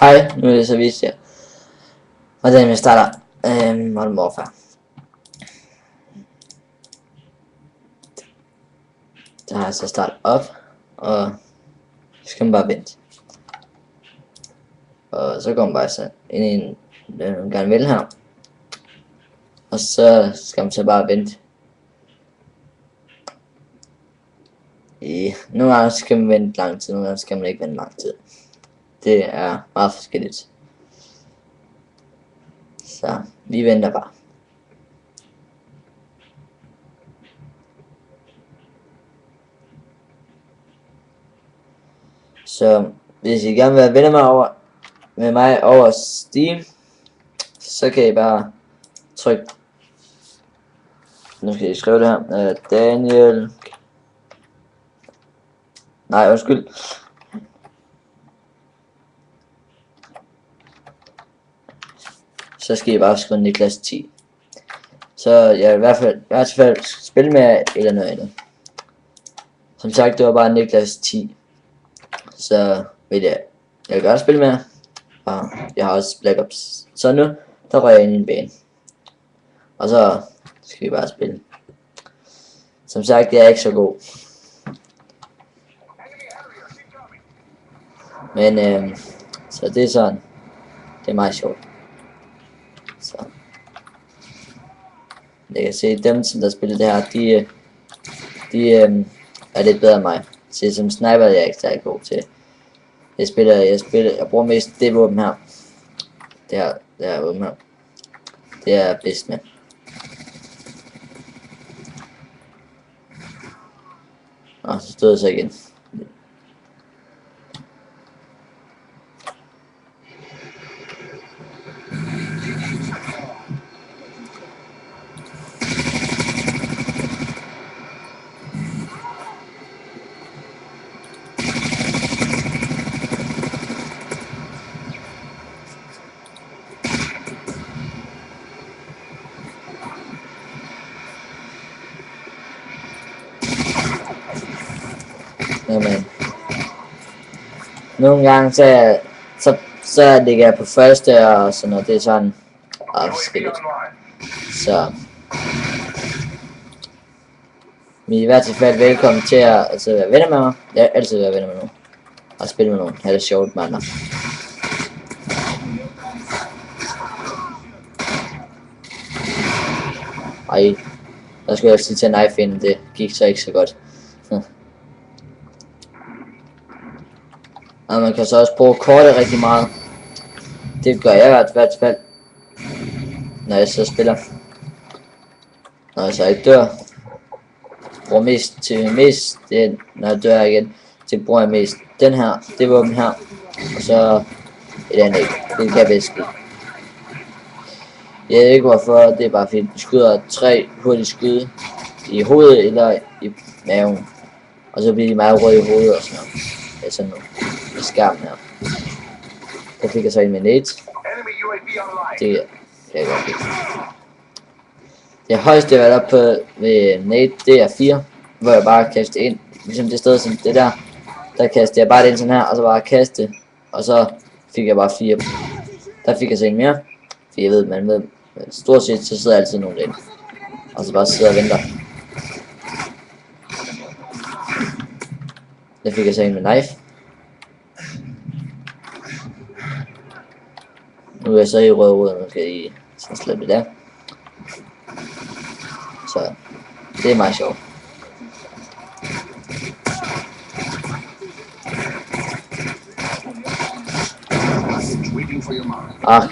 Hej, nu er det så vist jer, hvordan vi starter Modern Warfare. Der har jeg så startet op, og så skal man bare vente. Og så går man bare så ind i en gerne vil her. Og så skal man så bare vente. Nogle gange skal man vente lang tid, nogle gange skal man ikke vente lang tid. Det er meget forskelligt. Så vi venter bare. Så hvis I gerne vil have venner med mig over Steam, så kan I bare trykke. Nu skal I skrive det her. Daniel. Nej, undskyld. Så skal I bare skrive Niklas 10. Så jeg vil i hvert fald spille med eller noget andet. Som sagt, det var bare Niklas 10. Så vil jeg vil gerne spille med. Og jeg har også Black Ops. Så nu, der rører jeg ind i en bane. Og så skal vi bare spille. Som sagt, jeg er ikke så god. Men så det er sådan. Det er meget sjovt. Så jeg kan se dem som der spiller det her, de er lidt bedre end mig. Så som sniper jeg er ikke særlig god til. Jeg bruger mest det våben her. Det her våben her. Det er bedst med. Og så stod jeg så igen. Jamen. Nogle gange så ligger jeg på første og sådan noget, det er sådan forskelligt. Så vi er i hvert fald velkommen til at være venner med mig. Jeg vil altid være venner med nogen. Og spille med nogen. Ha' det sjovt med andre. Ej, der skulle jeg sige til knife inden, det gik så ikke så godt. Og man kan så også bruge kortet rigtig meget. Det gør jeg i hvert fald. Når jeg så spiller. Når jeg så ikke dør. Bruger mest det, når jeg dør igen. Så bruger jeg mest den her, det våben her. Og så et andet ikke. Det kan bedst ske. Jeg ved ikke hvorfor, det er bare fordi du skyder 3 hurtige skud i hovedet eller i maven. Og så bliver de meget røde i hovedet og sådan noget. Det er sådan noget. I skærmen her. Der fik jeg så en med nade. Det kan jeg godt lide. Det højeste jeg har været oppe på ved nade, det er 4. Hvor jeg bare kaster ind. Ligesom det sted som det der. Der kastede jeg bare det ind sådan her. Og så bare kaste. Og så fik jeg bare 4. Der fik jeg så en mere. For jeg ved, man ved. Stort set så sidder altid nogen derinde. Og så bare sidder og venter. Der fik jeg så en med knife. Nu er jeg så i røde rød, nu skal I så slippe det der. Så det er meget sjovt.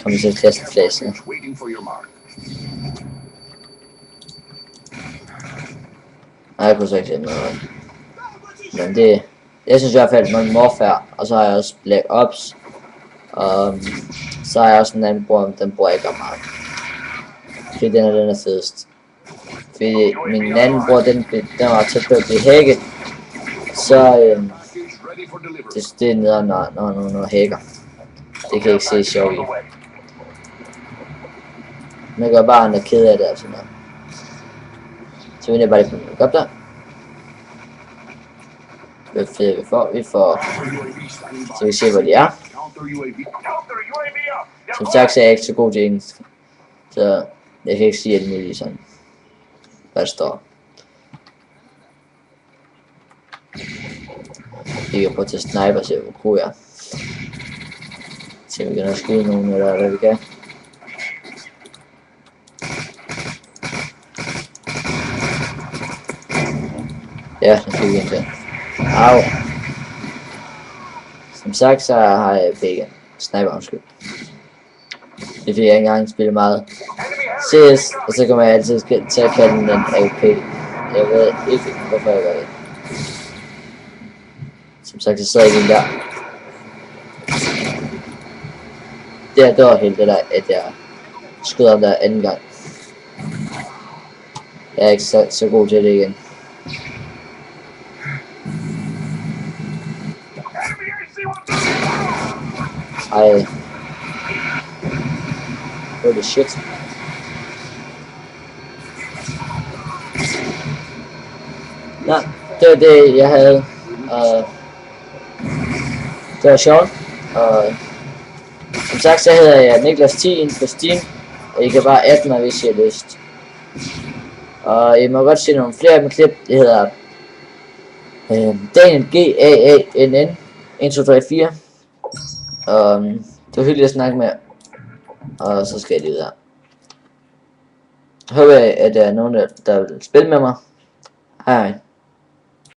Kom vi til kaste flæsen. Nej, jeg kunne så ikke se noget. Men det, jeg synes i hvert fald Modern Warfare, og så har jeg også Black Ops. Og så har jeg også en anden bror, den bruger jeg ikke meget. Fordi den er fedest. Fordi min anden bror, den var tæt på at blive hacket. Så det er nederen, når hacker. Det kan jeg ikke se sjovt i. Man gør bare, han er ked af det og sådan noget. Så vinder jeg bare lige på en helikopter. Hvad fedt vi får. Så vi ser hvor de er. Som sagt så er jeg ikke så god til engelsk. Så jeg kan ikke sige alt muligt sådan. Hvad der står. Vi kan prøve til sniper og se hvor god jeg er. Se om vi kan også skyde nogen eller hvad vi kan. Ja, så fik vi en til. Au. Som sagt så har jeg begge sniper undskyld. Det fik jeg ikke engang spillet meget CS, og så kommer jeg altid til at kalde den AWP. Jeg ved ikke hvorfor jeg gør det. Som sagt så sidder jeg lige der. Det var helt det der, at jeg skød om der anden gang. Jeg er ikke så god til det igen. Ej. Holy shit. Nå, det var det jeg havde. Det var sjovt. Som sagt så hedder jeg Niklas 10 på Steam. Og I kan bare adde mig hvis I har lyst. Og I må godt se nogle flere af mine klip. Det hedder Daniel GAANN 1, 2, 3, 4. Det var hyggeligt at snakke med jer. Og så skal jeg lige videre. Jeg håber at der er nogen der vil spille med mig. Hej.